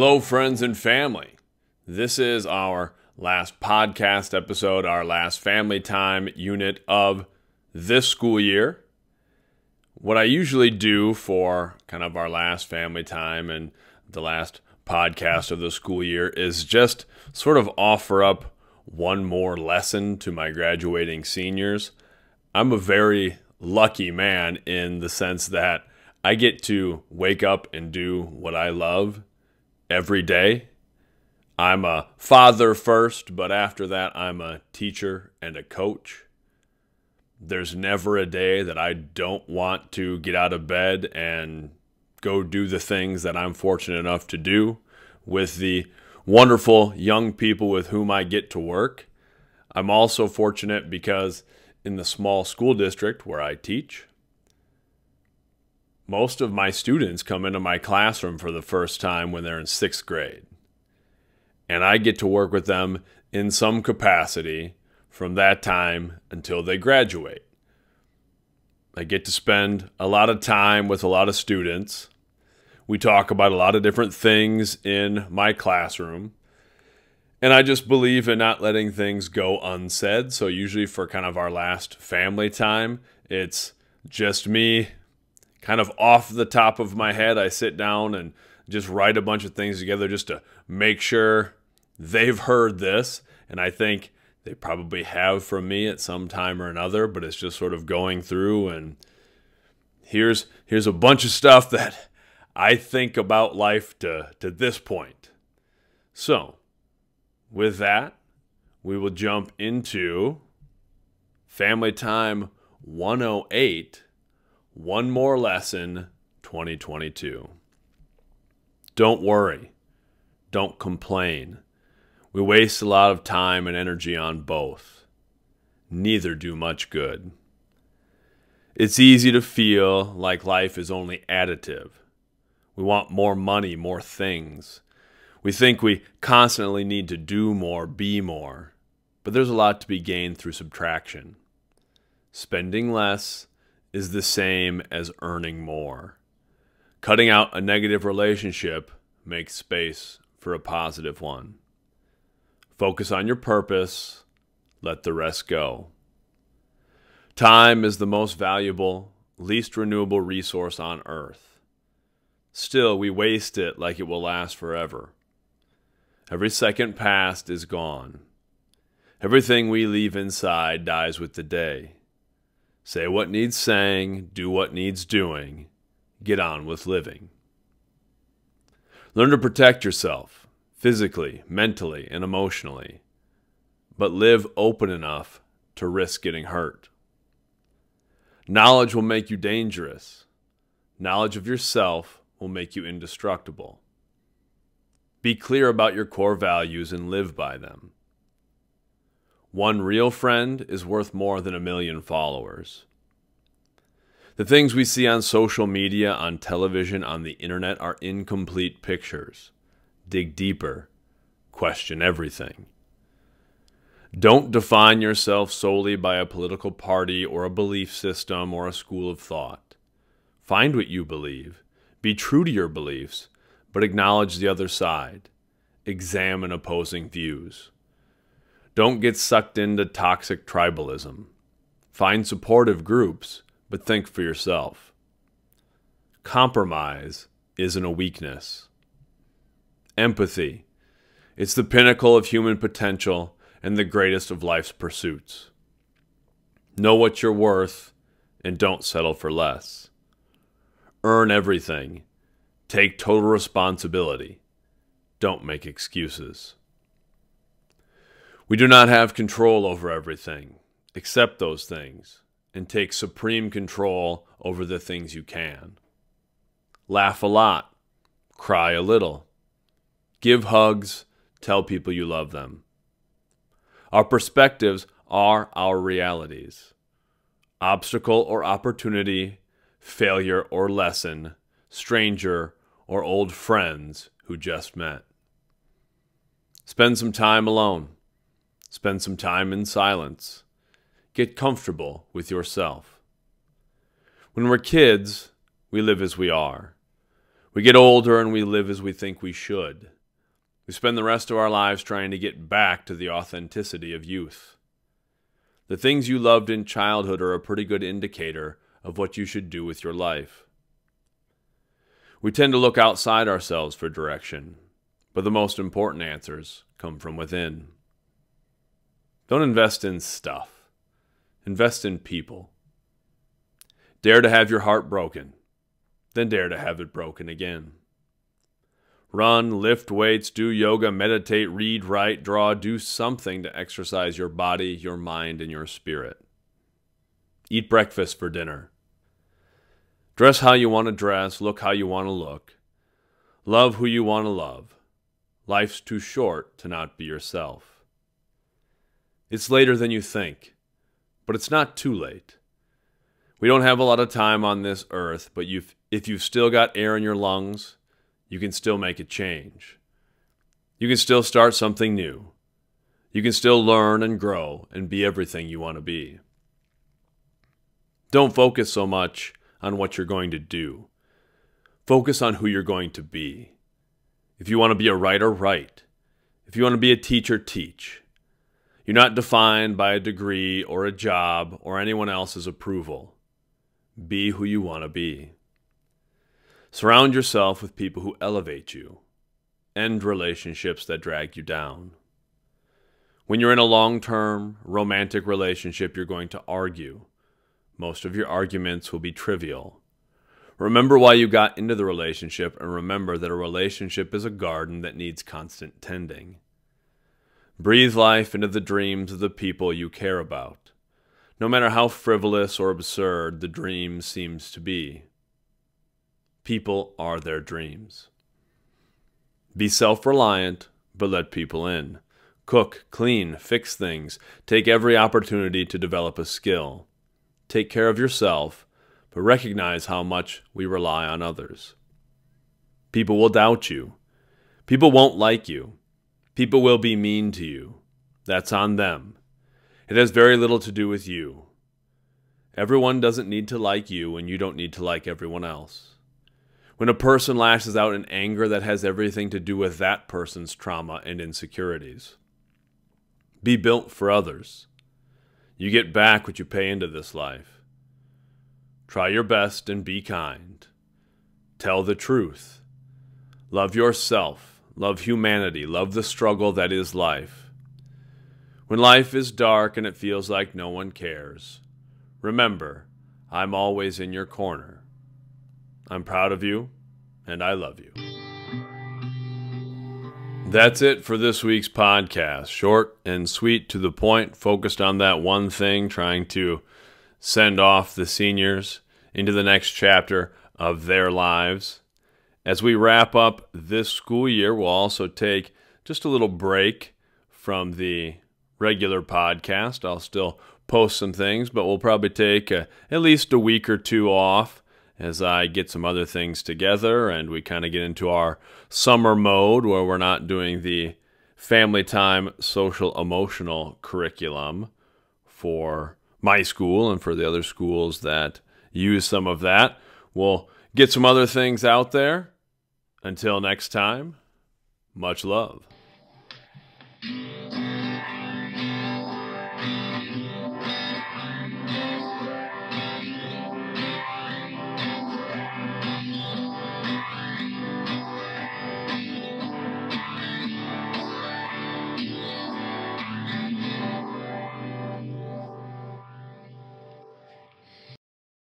Hello, friends and family. This is our last podcast episode, our last family time unit of this school year. What I usually do for kind of our last family time and the last podcast of the school year is just sort of offer up one more lesson to my graduating seniors. I'm a very lucky man in the sense that I get to wake up and do what I love every day. I'm a father first, but after that, I'm a teacher and a coach. There's never a day that I don't want to get out of bed and go do the things that I'm fortunate enough to do with the wonderful young people with whom I get to work. I'm also fortunate because in the small school district where I teach, most of my students come into my classroom for the first time when they're in 6th grade. And I get to work with them in some capacity from that time until they graduate. I get to spend a lot of time with a lot of students. We talk about a lot of different things in my classroom. And I just believe in not letting things go unsaid. So usually for kind of our last family time, it's just me. Kind of off the top of my head, I sit down and just write a bunch of things together just to make sure they've heard this. And I think they probably have from me at some time or another, but it's just sort of going through and here's a bunch of stuff that I think about life to this point. So with that, we will jump into Family Time 108. One more lesson, 2022. Don't worry. Don't complain. We waste a lot of time and energy on both. Neither do much good. It's easy to feel like life is only additive. We want more money, more things. We think we constantly need to do more, be more. But there's a lot to be gained through subtraction. Spending less is the same as earning more. Cutting out a negative relationship makes space for a positive one. Focus on your purpose. Let the rest go. Time is the most valuable, least renewable resource on earth. Still, we waste it like it will last forever. Every second past is gone. Everything we leave inside dies with the day. Say what needs saying, do what needs doing, get on with living. Learn to protect yourself, physically, mentally, and emotionally, but live open enough to risk getting hurt. Knowledge will make you dangerous. Knowledge of yourself will make you indestructible. Be clear about your core values and live by them. One real friend is worth more than 1 million followers. The things we see on social media, on television, on the internet are incomplete pictures. Dig deeper. Question everything. Don't define yourself solely by a political party or a belief system or a school of thought. Find what you believe. Be true to your beliefs, but acknowledge the other side. Examine opposing views. Don't get sucked into toxic tribalism. Find supportive groups, but think for yourself. Compromise isn't a weakness. Empathy. It's the pinnacle of human potential and the greatest of life's pursuits. Know what you're worth and don't settle for less. Earn everything. Take total responsibility. Don't make excuses. We do not have control over everything. Accept those things and take supreme control over the things you can. Laugh a lot. Cry a little. Give hugs. Tell people you love them. Our perspectives are our realities. Obstacle or opportunity, failure or lesson, stranger or old friends who just met. Spend some time alone. Spend some time in silence. Get comfortable with yourself. When we're kids, we live as we are. We get older and we live as we think we should. We spend the rest of our lives trying to get back to the authenticity of youth. The things you loved in childhood are a pretty good indicator of what you should do with your life. We tend to look outside ourselves for direction, but the most important answers come from within. Don't invest in stuff. Invest in people. Dare to have your heart broken, then dare to have it broken again. Run, lift weights, do yoga, meditate, read, write, draw, do something to exercise your body, your mind, and your spirit. Eat breakfast for dinner. Dress how you want to dress, look how you want to look. Love who you want to love. Life's too short to not be yourself. It's later than you think, but it's not too late. We don't have a lot of time on this earth, but if you've still got air in your lungs, you can still make a change. You can still start something new. You can still learn and grow and be everything you want to be. Don't focus so much on what you're going to do. Focus on who you're going to be. If you want to be a writer, write. If you want to be a teacher, teach. You're not defined by a degree or a job or anyone else's approval. Be who you want to be. Surround yourself with people who elevate you. End relationships that drag you down. When you're in a long-term, romantic relationship, you're going to argue. Most of your arguments will be trivial. Remember why you got into the relationship, and remember that a relationship is a garden that needs constant tending. Breathe life into the dreams of the people you care about, no matter how frivolous or absurd the dream seems to be. People are their dreams. Be self-reliant, but let people in. Cook, clean, fix things. Take every opportunity to develop a skill. Take care of yourself, but recognize how much we rely on others. People will doubt you. People won't like you. People will be mean to you. That's on them. It has very little to do with you. Everyone doesn't need to like you, and you don't need to like everyone else. When a person lashes out in anger, that has everything to do with that person's trauma and insecurities. Be built for others. You get back what you pay into this life. Try your best and be kind. Tell the truth. Love yourself. Love humanity. Love the struggle that is life. When life is dark and it feels like no one cares, remember, I'm always in your corner. I'm proud of you, and I love you. That's it for this week's podcast. Short and sweet, to the point, focused on that one thing, trying to send off the seniors into the next chapter of their lives. As we wrap up this school year, we'll also take just a little break from the regular podcast. I'll still post some things, but we'll probably take at least a week or two off as I get some other things together and we kind of get into our summer mode where we're not doing the family time social emotional curriculum for my school and for the other schools that use some of that. We'll get some other things out there. Until next time, much love.